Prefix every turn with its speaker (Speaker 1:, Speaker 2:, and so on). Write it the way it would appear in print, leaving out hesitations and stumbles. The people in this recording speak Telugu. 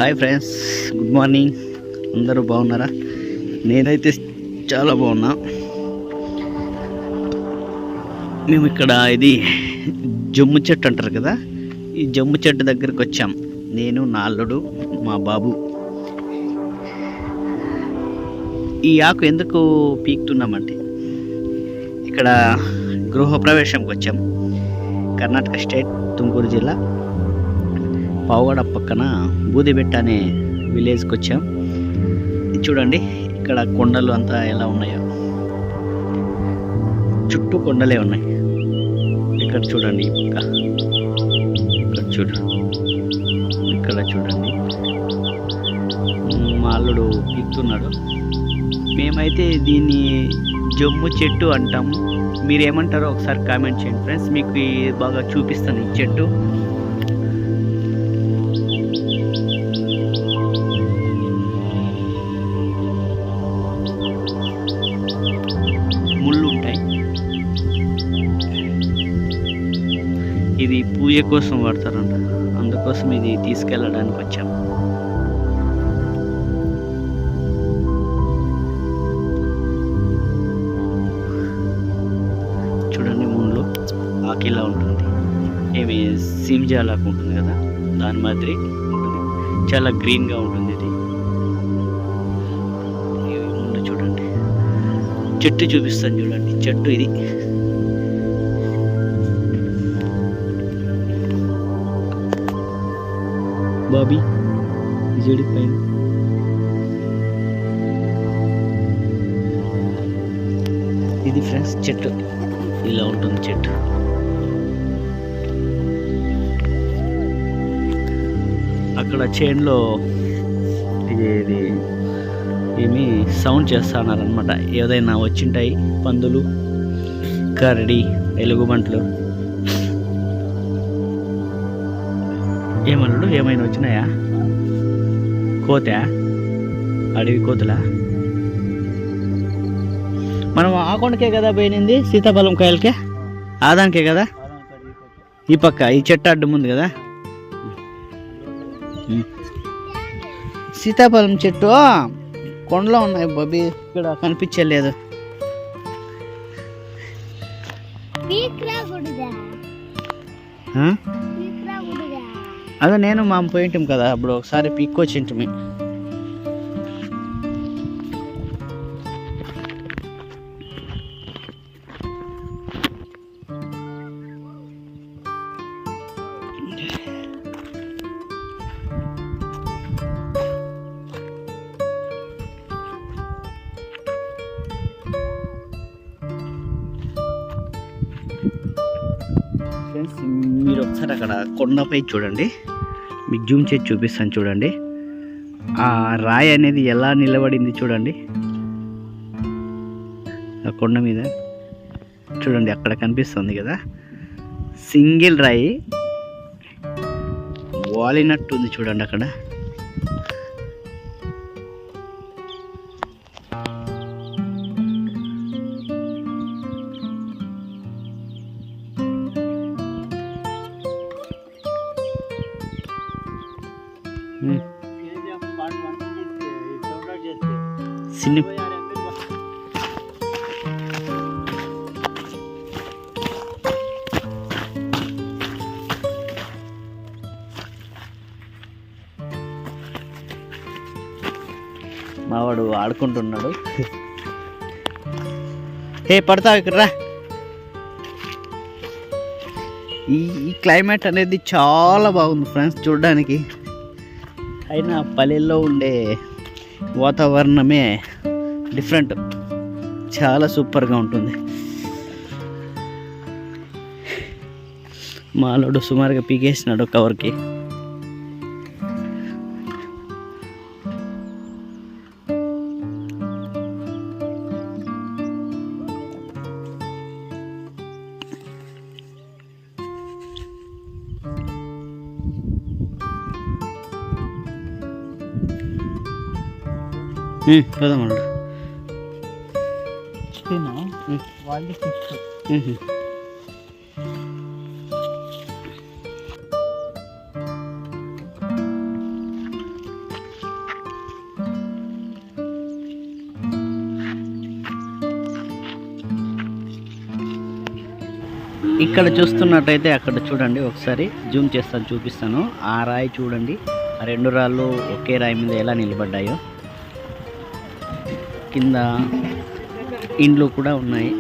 Speaker 1: Hi friends, good morning. అందరూ బాగున్నారా? నేనైతే చాలా బాగున్నా. మేము ఇక్కడ ఇది జమ్ము చెట్టు అంటారు కదా, ఈ జమ్ము చెట్టు దగ్గరికి వచ్చాం. నేను, నా అల్లుడు, మా బాబు. ఈ ఆకు ఎందుకు పీకుతున్నామంటే ఇక్కడ గృహప్రవేశంకి వచ్చాం. కర్ణాటక స్టేట్, తుమ్కూరు జిల్లా, పావుగడ పక్కన బూదిబెట్ట అనే విలేజ్కి వచ్చాం. చూడండి ఇక్కడ కొండలు అంతా ఎలా ఉన్నాయో, చుట్టూ కొండలే ఉన్నాయి. ఇక్కడ చూడండి, ఈ పక్క ఇక్కడ ఇక్కడ చూడండి. మా అల్లుడు పీకుతున్నాడు. మేమైతే దీన్ని జమ్ము చెట్టు అంటాము. మీరేమంటారో ఒకసారి కామెంట్ చేయండి ఫ్రెండ్స్. మీకు బాగా చూపిస్తాను ఈ చెట్టు. ముళ్ళు ఉంటాయి. ఇది పూజ కోసం వాడతారంట, అందుకోసం ఇది తీసుకెళ్ళడానికి వచ్చాం. చూడండి, ముళ్ళు ఆకిలా ఉంటుంది. ఏమి సీమ్జాలాకు ఉంటుంది కదా, దాని మాదిరి ఉంటుంది. చాలా గ్రీన్గా ఉంటుంది. ఇది ముందు చూడండి, చెట్టు చూపిస్తాను చూడండి. చెట్టు ఇది బాబీ విజయడి పైన ఇది ఫ్రెండ్స్ చెట్టు ఇలా ఉంటుంది. చెట్టు అక్కడ చేన్లో ఇది ఏమి సౌండ్ చేస్తున్నారనమాట. ఏదైనా వచ్చింటాయి, పందులు, కరడి, ఎలుగుబంట్లు. ఏమన్నాడు, ఏమైనా వచ్చినాయా? కోత, అడవి కోతులా? మనం ఆ కొండకే కదా పోయినింది, సీతాఫలం కాయలకే, ఆదానికే కదా. ఈ పక్క ఈ చెట్టు అడ్డం ఉంది కదా, సీతాఫలం చెట్టు కొండలో ఉన్నాయి బాబీ, ఇక్కడ కనిపించలేదు. అదే నేను మా పోయింటాం కదా, అప్పుడు ఒకసారి పీక్కొచ్చింటిమి. ఫ్రెండ్స్, మీరు ఒకసారి అక్కడ కొండపై చూడండి, మీకు జూమ్ చేసి చూపిస్తాను చూడండి. ఆ రాయి అనేది ఎలా నిలబడింది చూడండి, ఆ కొండ మీద చూడండి. అక్కడ కనిపిస్తుంది కదా, సింగిల్ రాయి వాలినట్టు ఉంది చూడండి అక్కడ. సిన్ని మావాడు ఆడుకుంటున్నాడు. పడతావు ఇక్కడ రా. ఈ క్లైమేట్ అనేది చాలా బాగుంది ఫ్రెండ్స్ చూడడానికి. అయినా పల్లెల్లో ఉండే వాతావరణమే డిఫరెంట్, చాలా సూపర్గా ఉంటుంది. మా అల్లుడు సుమారుగా పీకేసినాడు కవర్కి. పోదామన్నాడు. ఇక్కడ చూస్తున్నట్టయితే అక్కడ చూడండి, ఒకసారి జూమ్ చేస్తాను చూపిస్తాను. ఆ రాయి చూడండి, ఆ రెండు రాళ్ళు ఒకే రాయి మీద ఎలా నిలబడ్డాయో. కింద ఇండ్లు కూడా ఉన్నాయి.